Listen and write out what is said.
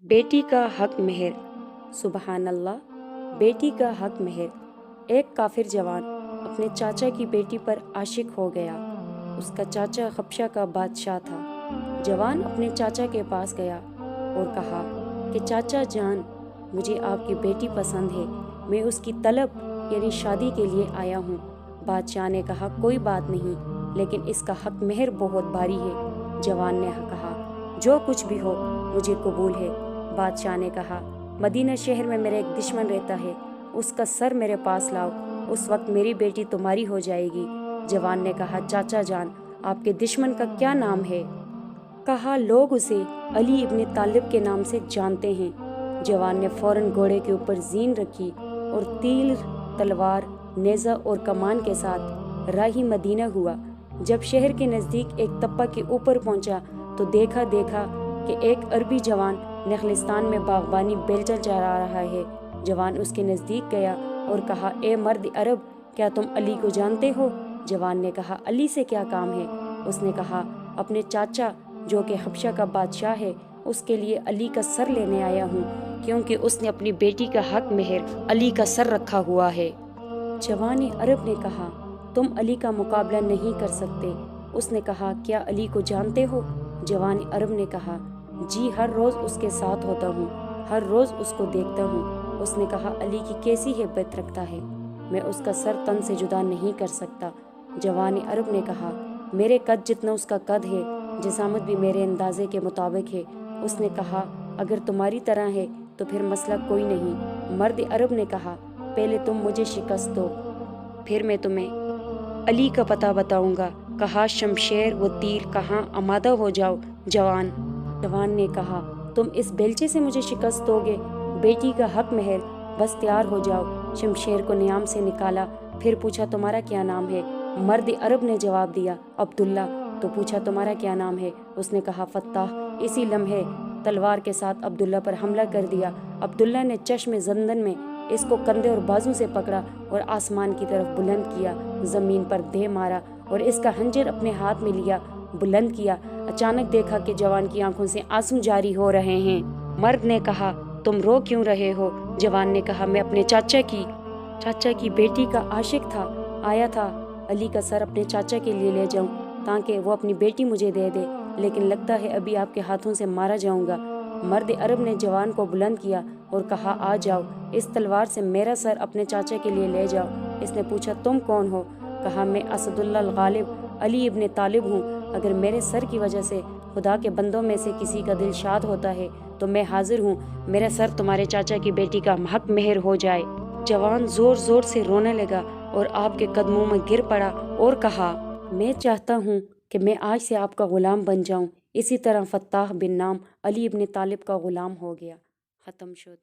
बेटी का हक मेहर। सुबहान अल्लाह। बेटी का हक मेहर। एक काफिर जवान अपने चाचा की बेटी पर आशिक हो गया। उसका चाचा हबशा का बादशाह था। जवान अपने चाचा के पास गया और कहा कि चाचा जान, मुझे आपकी बेटी पसंद है, मैं उसकी तलब यानी शादी के लिए आया हूँ। बादशाह ने कहा कोई बात नहीं, लेकिन इसका हक मेहर बहुत भारी है। जवान ने कहा जो कुछ भी हो मुझे कबूल है। बादशाह ने कहा मदीना शहर में मेरा एक दुश्मन रहता है, उसका सर मेरे पास लाओ, उस वक्त मेरी बेटी तुम्हारी हो जाएगी। जवान ने कहा चाचा जान, आपके दुश्मन का क्या नाम है? कहा लोग उसे अली इब्ने तालिब के नाम से जानते हैं। जवान ने फौरन घोड़े के ऊपर जीन रखी और तीर, तलवार, नेज़ा और कमान के साथ राही मदीना हुआ। जब शहर के नज़दीक एक तप्पा के ऊपर पहुंचा तो देखा कि एक अरबी जवान नखलिस्तान में बागबानी बेलचा चरा रहा है। जवान उसके नज़दीक गया और कहा ए मर्द अरब, क्या तुम अली को जानते हो? जवान ने कहा अली से क्या काम है? उसने कहा अपने चाचा जो कि हबशा का बादशाह है, उसके लिए अली का सर लेने आया हूँ, क्योंकि उसने अपनी बेटी का हक मेहर अली का सर रखा हुआ है। जवान अरब ने कहा तुम अली का मुकाबला नहीं कर सकते। उसने कहा क्या अली को जानते हो? जवान अरब ने कहा जी, हर रोज़ उसके साथ होता हूँ, हर रोज़ उसको देखता हूँ। उसने कहा अली की कैसी हैबत रखता है, मैं उसका सर तन से जुदा नहीं कर सकता। जवान अरब ने कहा मेरे कद जितना उसका कद है, जिसामत भी मेरे अंदाजे के मुताबिक है। उसने कहा अगर तुम्हारी तरह है तो फिर मसला कोई नहीं। मर्द अरब ने कहा पहले तुम मुझे शिकस्त दो, फिर मैं तुम्हें अली का पता बताऊंगा। कहा शमशेर व तीर कहाँ, आमादा हो जाओ। जवान ने कहा तुम इस बेलचे से मुझे शिकस्त दोगे? बेटी का हक मेहर, बस तैयार हो जाओ। शमशेर को नियाम से निकाला, फिर पूछा तुम्हारा क्या नाम है? मर्द अरब ने जवाब दिया अब्दुल्ला। तो पूछा तुम्हारा क्या नाम है? उसने कहा फत्ताह। इसी लम्हे तलवार के साथ अब्दुल्ला पर हमला कर दिया। अब्दुल्ला ने चश्मे ज़ंदन में इसको कंधे और बाजू से पकड़ा और आसमान की तरफ बुलंद किया, ज़मीन पर दे मारा और इसका हंजर अपने हाथ में लिया, बुलंद किया। अचानक देखा कि जवान की आंखों से आंसू जारी हो रहे हैं। मर्द ने कहा तुम रो क्यों रहे हो? जवान ने कहा मैं अपने चाचा की बेटी का आशिक था, आया था अली का सर अपने चाचा के लिए ले जाऊं ताकि वो अपनी बेटी मुझे दे दे, लेकिन लगता है अभी आपके हाथों से मारा जाऊंगा। मर्द अरब ने जवान को बुलंद किया और कहा आ जाओ, इस तलवार से मेरा सर अपने चाचा के लिए ले जाओ। इसने पूछा तुम कौन हो? कहा मैं असदुल्ला गालिब अली इब्ने तालिब हूँ। अगर मेरे सर की वजह से खुदा के बंदों में से किसी का दिल शाद होता है तो मैं हाजिर हूँ, मेरा सर तुम्हारे चाचा की बेटी का हक मेहर हो जाए। जवान जोर जोर से रोने लगा और आपके कदमों में गिर पड़ा और कहा मैं चाहता हूँ कि मैं आज से आपका गुलाम बन जाऊँ। इसी तरह फत्ताह बिन नाम अली इब्ने तालिब का गुलाम हो गया। ख़त्म शुद।